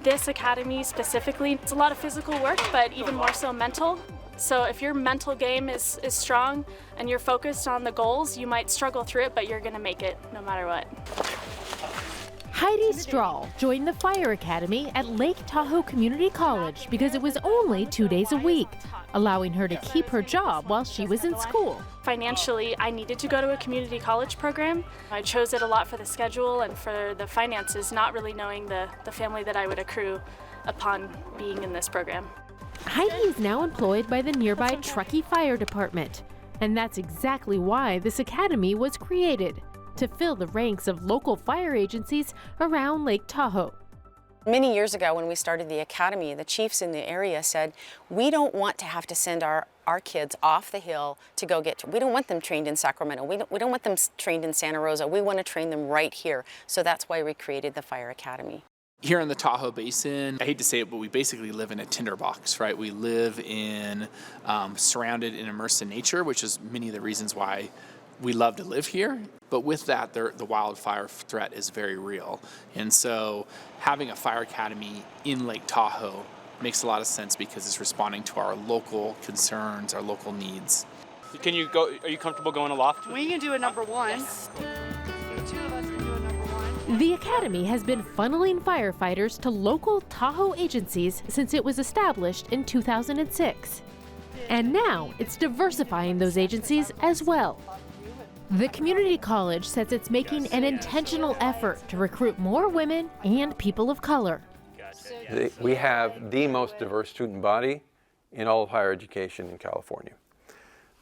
this academy specifically, it's a lot of physical work, but even more so mental. So if your mental game is strong and you're focused on the goals, you might struggle through it, but you're gonna make it no matter what. Heidi Strahl joined the Fire Academy at Lake Tahoe Community College because it was only 2 days a week, allowing her to keep her job while she was in school. Financially, I needed to go to a community college program. I chose it a lot for the schedule and for the finances, not really knowing the family that I would accrue upon being in this program. Heidi is now employed by the nearby Truckee Fire Department, and that's exactly why this academy was created, to fill the ranks of local fire agencies around Lake Tahoe. Many years ago when we started the academy, the chiefs in the area said, we don't want to have to send our kids off the hill to go we don't want them trained in Sacramento, we don't want them trained in Santa Rosa, we want to train them right here. So that's why we created the Fire Academy. Here in the Tahoe Basin, I hate to say it, but we basically live in a tinderbox, right? We live in, surrounded and immersed in nature, which is many of the reasons why we love to live here. But with that, the wildfire threat is very real. And so having a fire academy in Lake Tahoe makes a lot of sense because it's responding to our local concerns, our local needs. Can you go, are you comfortable going aloft? We can do a number one. Yes. The two of us can do a number one. The academy has been funneling firefighters to local Tahoe agencies since it was established in 2006. And now it's diversifying those agencies as well. The community college says it's making an intentional effort to recruit more women and people of color. We have the most diverse student body in all of higher education in California.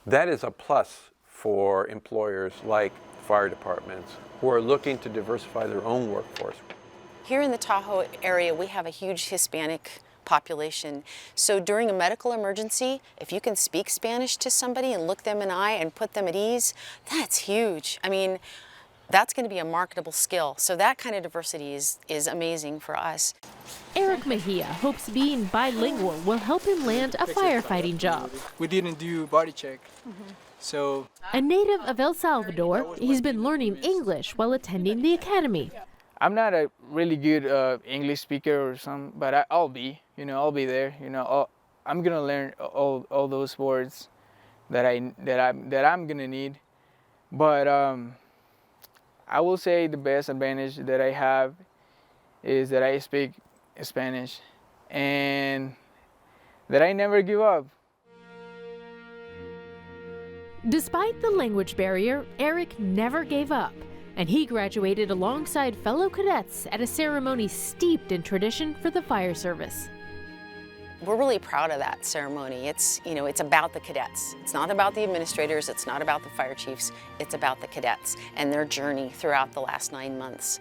That is a plus for employers like fire departments who are looking to diversify their own workforce. Here in the Tahoe area, we have a huge Hispanic population. So during a medical emergency, if you can speak Spanish to somebody and look them in the eye and put them at ease, that's huge. I mean, that's going to be a marketable skill. So that kind of diversity is amazing for us. Erick Mejia hopes being bilingual will help him land a firefighting job. We didn't do body check. So A native of El Salvador, he's been learning English while attending the academy. I'm not a really good English speaker or something, but I'll be there. I'm gonna learn all those words that I'm gonna need. But I will say the best advantage that I have is that I speak Spanish and that I never give up. Despite the language barrier, Erick never gave up, and he graduated alongside fellow cadets at a ceremony steeped in tradition for the fire service. We're really proud of that ceremony. It's about the cadets. It's not about the administrators, it's not about the fire chiefs, it's about the cadets and their journey throughout the last 9 months.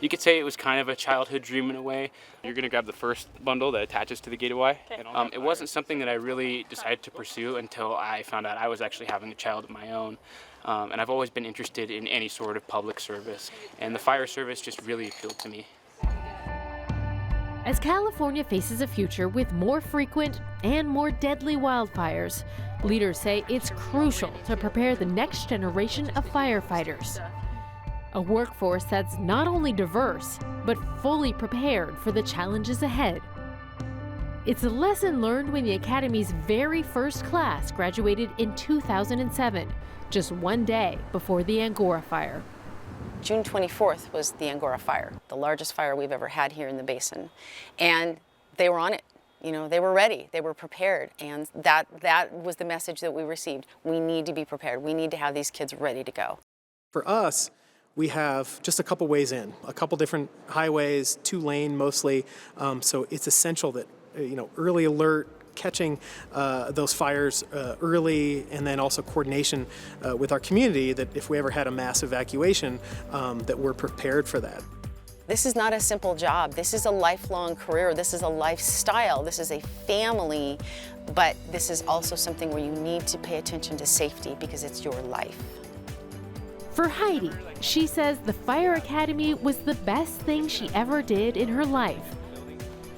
You could say it was kind of a childhood dream in a way. You're going to grab the first bundle that attaches to the gateway. It wasn't something that I really decided to pursue until I found out I was actually having a child of my own. And I've always been interested in any sort of public service, and the fire service just really appealed to me. As California faces a future with more frequent and more deadly wildfires, leaders say it's crucial to prepare the next generation of firefighters. A workforce that's not only diverse, but fully prepared for the challenges ahead. It's a lesson learned when the Academy's very first class graduated in 2007, just one day before the Angora fire. June 24th was the Angora fire, the largest fire we've ever had here in the Basin. And they were on it. They were ready, they were prepared, and that was the message that we received. We need to be prepared. We need to have these kids ready to go. For us, we have just a couple ways in, a couple different highways, 2-lane mostly, so it's essential that early alert, catching those fires early, and then also coordination with our community, that if we ever had a mass evacuation, that we're prepared for that. This is not a simple job. This is a lifelong career. This is a lifestyle. This is a family, but this is also something where you need to pay attention to safety because it's your life. For Heidi, she says the Fire Academy was the best thing she ever did in her life.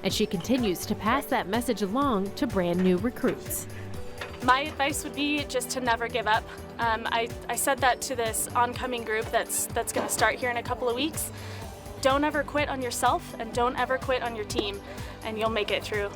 And she continues to pass that message along to brand new recruits. My advice would be just to never give up. I said that to this oncoming group that's going to start here in a couple of weeks. don't ever quit on yourself and don't ever quit on your team, and you'll make it through